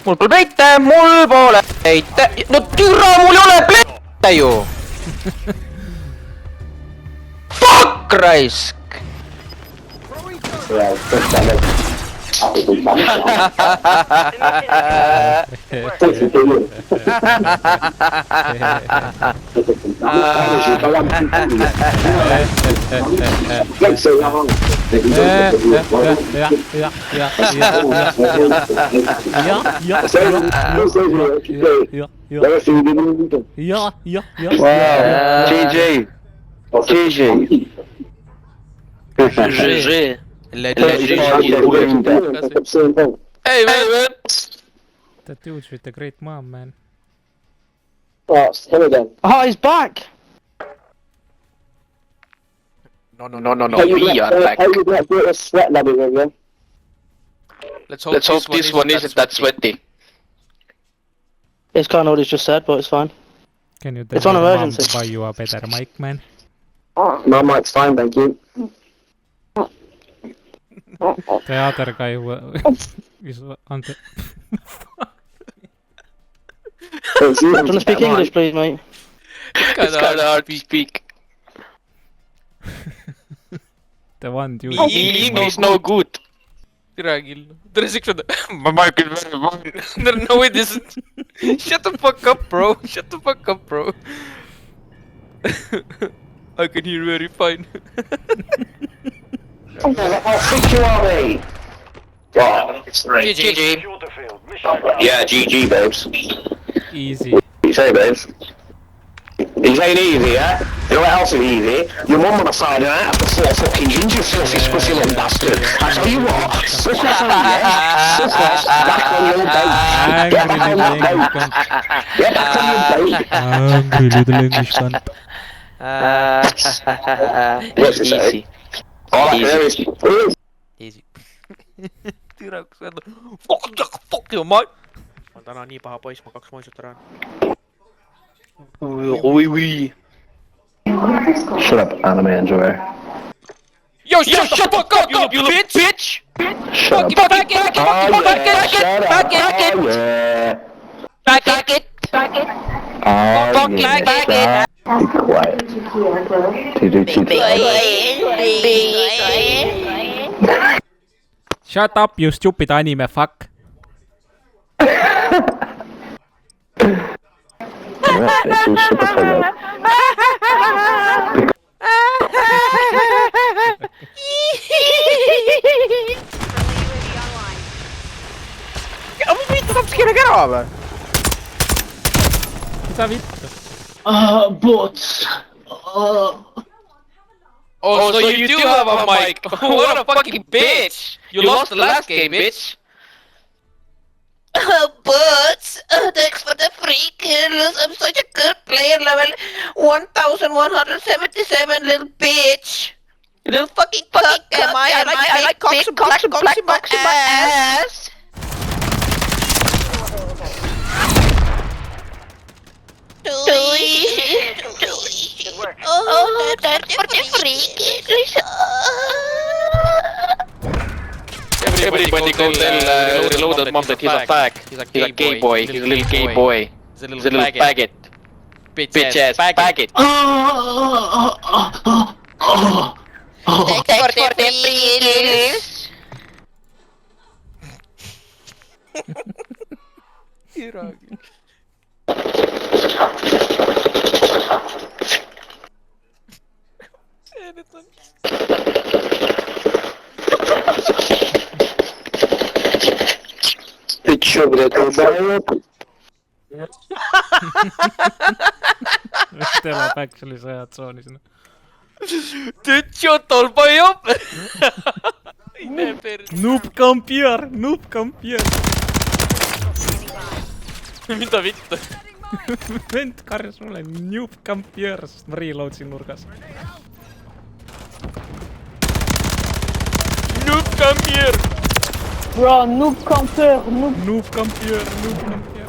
mul pole peite, mul pole peite. No türa, mul ei ole peite ju. Fuck raisk. GG. GG. Hey man. That dude's with a great mom, man. Oh, he's back! No, we are back. Let's hope this one isn't that sweaty. It's kind of what he's just said, but it's fine. Can you tell It's on your mom emergency. to buy you a better mic, man? My mic's fine, thank you. The other guy who is on the... Do you want to speak English, please, mate? It's kinda hard to speak. The one dude... English no good. My mic is very fine. No it isn't. Shut the fuck up, bro. Shut the fuck up, bro. I can hear very fine. I'll fix you on me. Yeah, GG. yeah, GG, babes. Easy. You say, babes? It ain't easy, yeah? You know what else is easy? Your mum on the side of that after 4 fucking years, you filthy squishy little bastard. I tell you what, suck that on, yeah? Suck that, back on your bait. Get back on your bait. Get back on your bait. Angry little English cunt. What's it say? All I hear is... Easy. Türa, kus öelda. Fuck you, mate. Ma olen täna nii paha poiss, ma 2 moisut ära. Oui. Shut up, anime enjoyer. Yo, shut the fuck up, you bitch! Shut up. Back it! Be quiet. Shut up, you stupid anime fuck. Mitä vittu? Bots. Oh, so you do have a mic. What a fucking bitch! You lost the last game, bitch. But thanks for the free kills. I'm such a good player, level 1177, little bitch. Little fucking cuck am I? I like cocks and blacks and blacks in my ass. Oh, that's for the free kills. Everybody go tell Reloaded mom that he's a fag. He's a gay boy. He's a little gay boy. He's a little faggot. Bitch ass faggot. Thanks for the free kills. Ты чё, блядь, долбоёб? Vist elab actually sõjatsoonis. Tütšo tolpajop! Noob computer! Noob computer! Mida vittu? Vend karjus mulle noob computer, sest ma reload siin nurgas. Noob computer! Bro, noob computer, Noob computer, noob computer.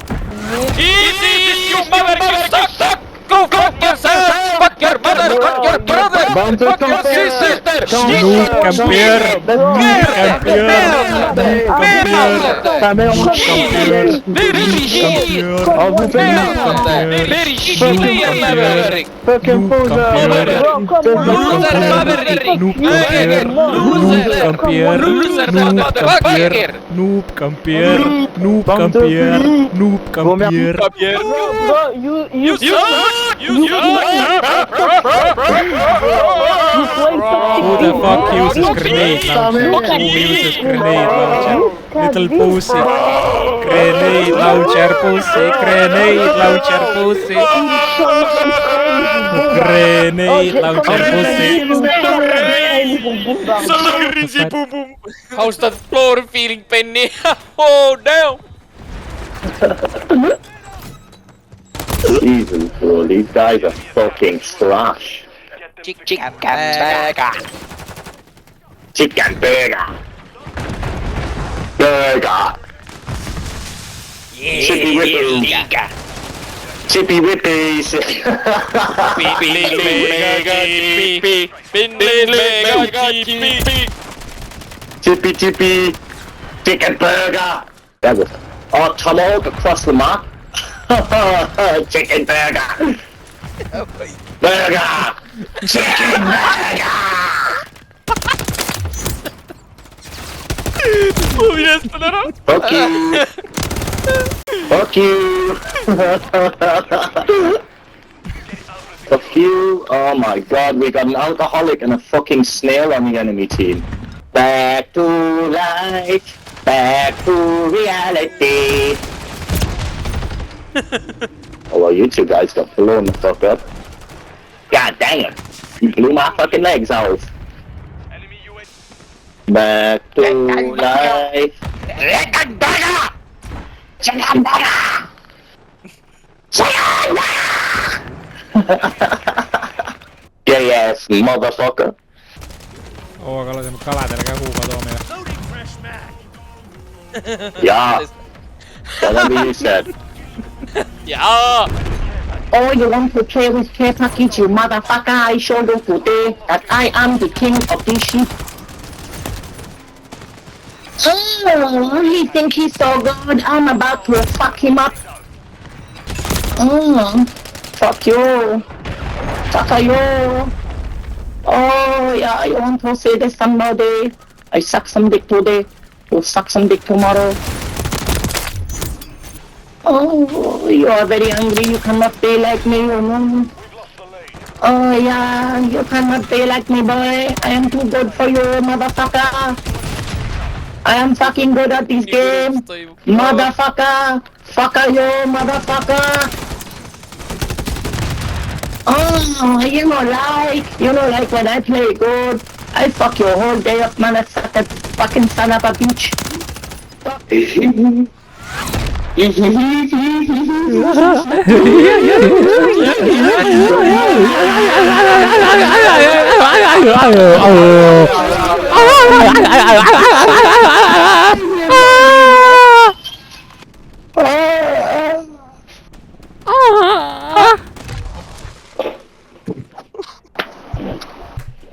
Easy, you mother, you suck! Go fuck yourself! Fuck your mother, fuck your brother! Bomb Fuck your sister! Noob campier! Noob campier! Very shit! Very shit! Maverick! Fucking poser! Loser Maverick! Noob campier! Noob campier! Noob campier! Bro, you You suck! You Who the fuck uses grenade launcher? Who uses grenade launcher? Little pussy. Grenade launcher pussy. Grenade launcher pussy. Grenade launcher pussy. How's that floor feeling, Penny? Oh, damn! Jesus, bro, these guys are fucking trash. Chicken burger. Chicken burger. Burger. Chippy Whippy. Chippy Whippies. Chippy Chippy. Chicken burger. That was tomahawk across the map. Chicken burger. Burger. Chicken burger. Fuck you. Fuck you. Fuck you. Oh my god, we got an alcoholic and a fucking snail on the enemy team. Back to life. Back to reality. Oh well, you two guys got blown the fuck up. God dang it. You blew my fucking legs off. Back to life. Chicken burger! Chicken burger! Chicken burger! Gay ass motherfucker. Oo, kalau sen kalat, älkää huukaa tuo meidän. Yeah. Whatever you said. Yeah! Oh, you want to play with K package, you motherfucker? I show you today that I am the king of this shit. Oh, he think he's so good. I'm about to fuck him up. Fuck you. Fuck you. Oh, yeah, you want to say this somebody? I suck some dick today. You suck some dick tomorrow. Oh, you are very angry. You cannot be like me, you know. Oh, yeah, you cannot be like me, boy. I am too good for you, motherfucker. I am fucking good at this game. Motherfucker. Fucker you, motherfucker. Oh, you know like when I play good. I fuck your whole day up, motherfucker. Fucking son of a bitch.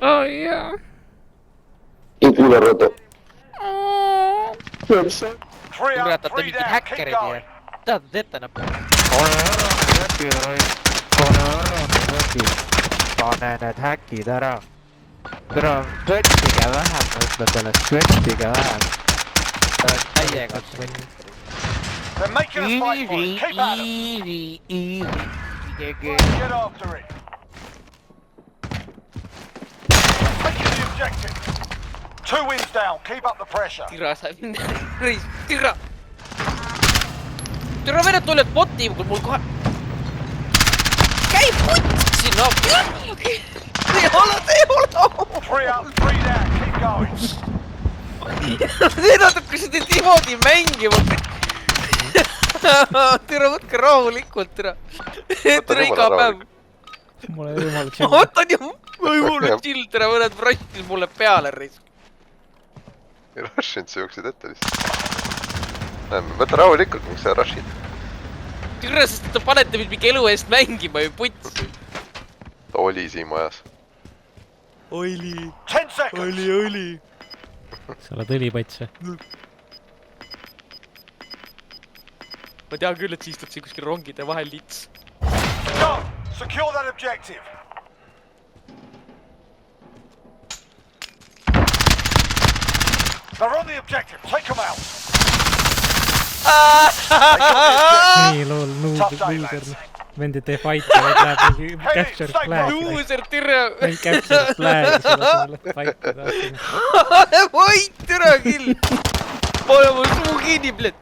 Oh yeah. Tu culo roto. Kurat, että mingit häkkärit ja... Tää on tettänä. Pane need häkid ära. Tule köttige vähem, ütle talle, köttige vähem. Täiega. They're making us fight for it. Keep at them. Get after it. Making the objective. 2 wins down. Keep up the pressure. Tira, sai minna. Tira! Tira, vedä tuolle bottiin, kun mulla kohan... Käy putsi! No! Teholla! 3 out, 3 down. Keep going. Siinä kun se Timothy mängima. Tira, võtke rahulikult, tira. Tira iga päev. Mulle ei jumala chill. Otan ju, mulle chill, tira, mõned vrastis mulle peale risk. ei rushinud, sa jooksid ette lihtsalt. Näeme, võta rahulikult, miks sa rushid. Türa, sest te panete mind mingi elu eest mängima ju putsi. Ta oli siin majas. Oili. 10 seconds. Oili. sa oled õlipats või? Ma tean küll, et sa istud siin kuskil rongide vahel lits. Go. Secure that objective. They're on the objective. Take them out. Nii lool, loser. Vendi tee fight ja läheb mingi capture flag. Loser, türa! Mingi capture flag, selle asemel, et fight ida. Võit, türa küll! Pane mu suu kinni, bled!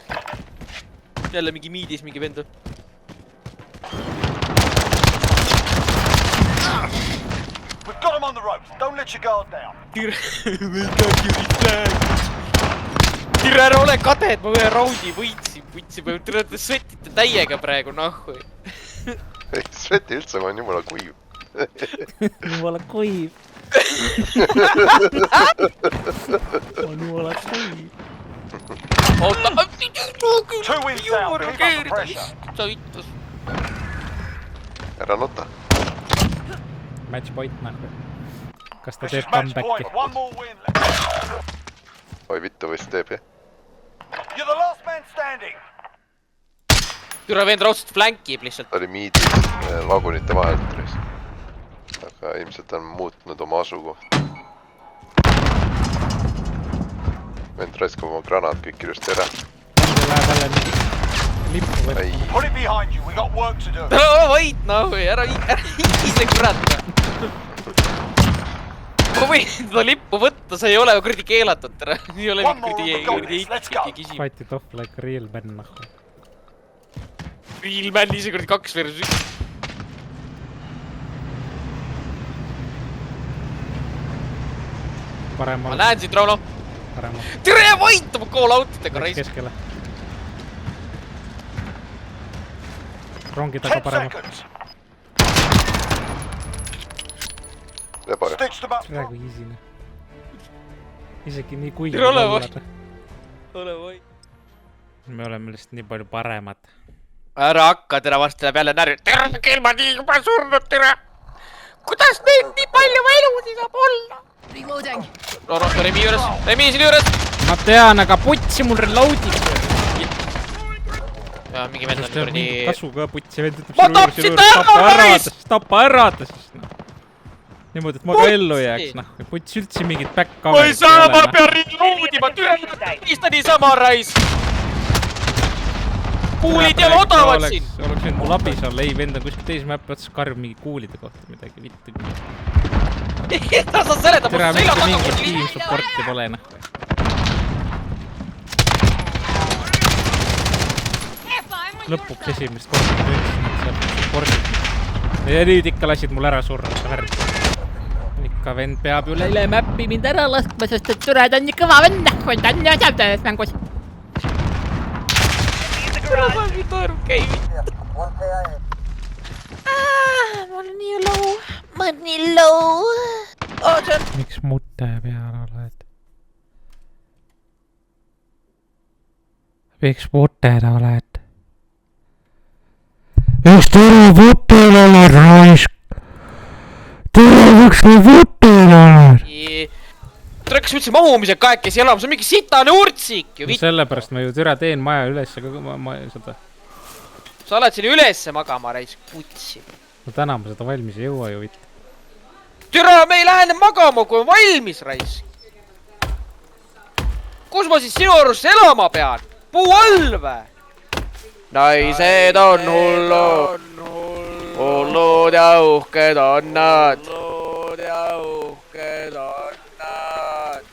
Jälle mingi miidis mingi vend. We've got them on the ropes. Don't let your guard down. Türa, we got you in flag! Türa, ära ole kade, et ma ühe raundi võitsin, türa, te svetite täiega praegu, nahhu. Ei sveti üldse, ma olen jumala kuiv. Jumala kuiv. On jumala kuiv. Oota, 2 wins down. Keep up the pressure. sa ütles. Ära nota. Match point nähku. Kas ta This is teeb match comebacki? point. One more win left. Oi vittu, võist teeb, jah? You're the last man standing. Türa vend raudselt flankib lihtsalt. Ta oli miidis vagunite vahelt. Aga ilmselt on muutnud oma asukoht. Vend raiskab oma granaat kõik ilusti ära. Vend läheb jälle mingi lippu võtta. Put it behind you. We got work to do. Võit, noh, ära ise kurat. Ma võin seda lippu võtta, sa ei ole kuradi keelatud, tere. Ei ole kuradi küsib. Fight it off like real man, nahku. Real man ise kuradi 2 versus 1. Paremal. Ma näen siit, Rauno. Paremal. Tere, võit oma call out'idega, Läks reis. keskele. Rongi taga 10 paremal. seconds. Lebare. Stitch them up. Praegu easy'ne. Isegi nii kuiv. Tere, ole või? Ole või? Me oleme lihtsalt nii palju paremad. Ära hakka, tere, varsti läheb jälle närvi. Tere, kelma nii juba surnud, tere. Kuidas neid nii palju elusi saab olla? Roro, Remi juures. Remi siin juures. Ma tean, aga putsi mul reload'id. Ja mingi vend on kuradi... Kasu ka putsi vend ütleb Ma tapsin ta ära, Tapa ära ta siis. Niimoodi, et ma ka ellu jääks, noh. Puts üldse mingit back-cover'it. Ma ei saa, ma pean reloadima, türa. Mis ta nii sama rais? Kuulid ja odavad siin. Oleks võinud mul abis olla, ei vend on kuskil teise mäppi otsas karjub mingi kuulide kohta midagi, vittu. Ta saad seleda, tere, ma selja mitte mingit taga. team supporti pole, noh. Lõpuks esimest korda töötasin, et seal supporti. Ja nüüd ikka lasid mul ära surra, värd. Ikka vend peab ju üle mäppi mind ära laskma, sest et türa ta on nii kõva vend, kui ta on jääb selles mängus. Türa ma mingi tõrv käib. Ma olen nii low. Ma olen nii low. Oota. Miks mute peal oled? Miks muted oled? Miks tere mutel oled, raisk? Tere, miks me mutel oled? Tere, kas üldse mahumised kahekesi elama, see on mingi sitane urtsik ju. No sellepärast ma ju türa teen maja üles, aga ma seda... Sa oled siin ülesse magama, raisk, putsi. No täna ma seda valmis ei jõua ju, vitt. Türa, me ei lähe magama, kui on valmis, raisk. Kus ma siis sinu arust elama pean? Puu all vä? Naised on hullud. Hullud ja uhked on nad. Hullud ja uhked on nad.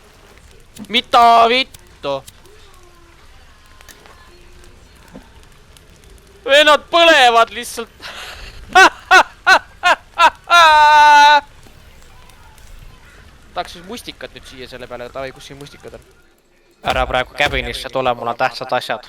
Mida vittu? Või nad põlevad lihtsalt. Tahaks siis mustikat nüüd siia selle peale, tavai, kus siin mustikad on? Ära praegu cabinisse tule, mul on tähtsad asjad.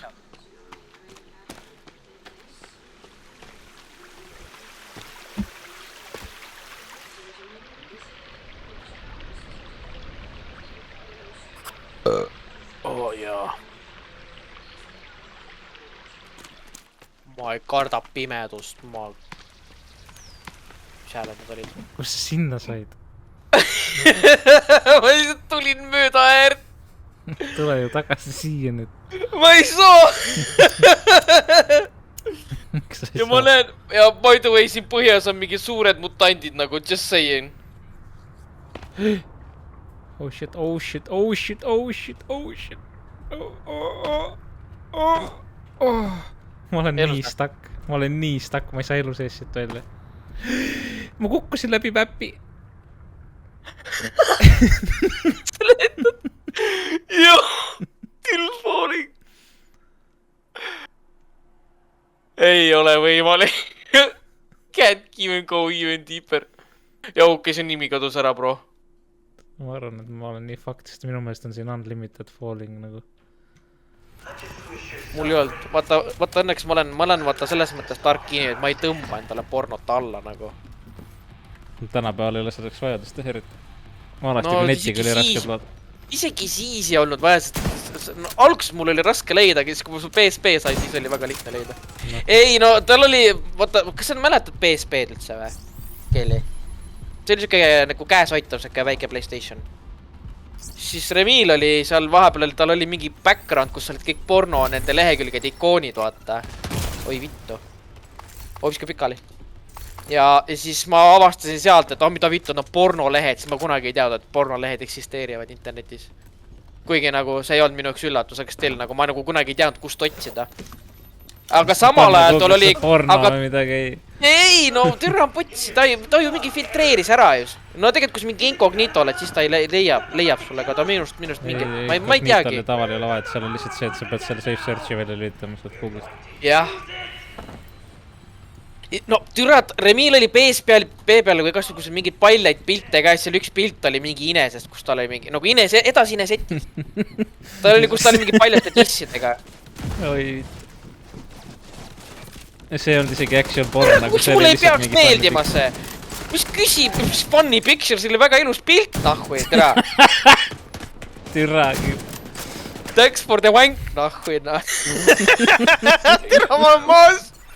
Oh jaa. Ma ei karda pimedust, ma... Mis hääled need olid? Kus sa sinna said? ma lihtsalt tulin mööda äärt. Tule ju tagasi siia nüüd. Ma ei saa! Ja ma näen, ja by the way, siin põhjas on mingi suured mutandid nagu, just saying. Oh shit, oh shit, oh shit, oh shit, oh shit. Ma olen nii stuck, ma ei saa elu sees siit välja. Ma kukkusin läbi mäppi. Sa lendad. Joo, still falling. Ei ole võimalik. Can't even go even deeper. Ja okei, see nimi kadus ära, bro. Ma arvan, et ma olen nii fucked, sest minu meelest on siin unlimited falling nagu. Mul ei olnud. Vaata õnneks ma olen vaata selles mõttes tark inimene, et ma ei tõmba endale pornot alla nagu. Tänapäeval ei ole selleks vajadust teha eriti. Ma alati kui netiga oli raske plaad. Isegi siis ei olnud vaja, sest alguses mul oli raske leida, kui sul PSP sai, siis oli väga lihtne leida. Ei no, tal oli, vaata, kas sa mäletad PSP-d üldse või? Kelly? See oli siuke nagu käes hoitav, siuke väike PlayStation. Siis Remil oli seal vahepeal, tal oli mingi background, kus olid kõik porno nende lehekülged ikoonid, vaata. Oi vittu. Viska pikali. Ja siis ma avastasin sealt, et mida vittu on pornolehed, siis ma kunagi ei teadnud, et pornolehed eksisteerivad internetis. Kuigi nagu see ei olnud minu üks üllatus, aga still nagu ma nagu kunagi ei teadnud, kust otsida. Aga samal ajal tal oli... Ei, no türa on putsi, ta ju mingi filtreeris ära just. No tegelikult, kui sa mingi incognito oled, siis ta leiab sulle, aga ta minust mingi... Ma ei teagi. Incognito taval ei ole vahet, seal on lihtsalt see, et sa pead selle safe search'i välja lülitama sealt Google'ist. Jah. No türat, Remil oli PSP peal kui kasvõi mingid palleid pilte käes, seal üks pilt oli mingi inesest, kus ta oli mingi, nagu edasi inesetis. Ta oli, kus ta oli mingi paljaste tissidega. Oi. See on isegi action porn. Kus mulle ei peaks meeldima see? Mis küsib, mis funny picture, see oli väga ilus pilt, nahhui, türa. Türa. Thanks for the wank, nahhui, nah. Türa, ma olen maas.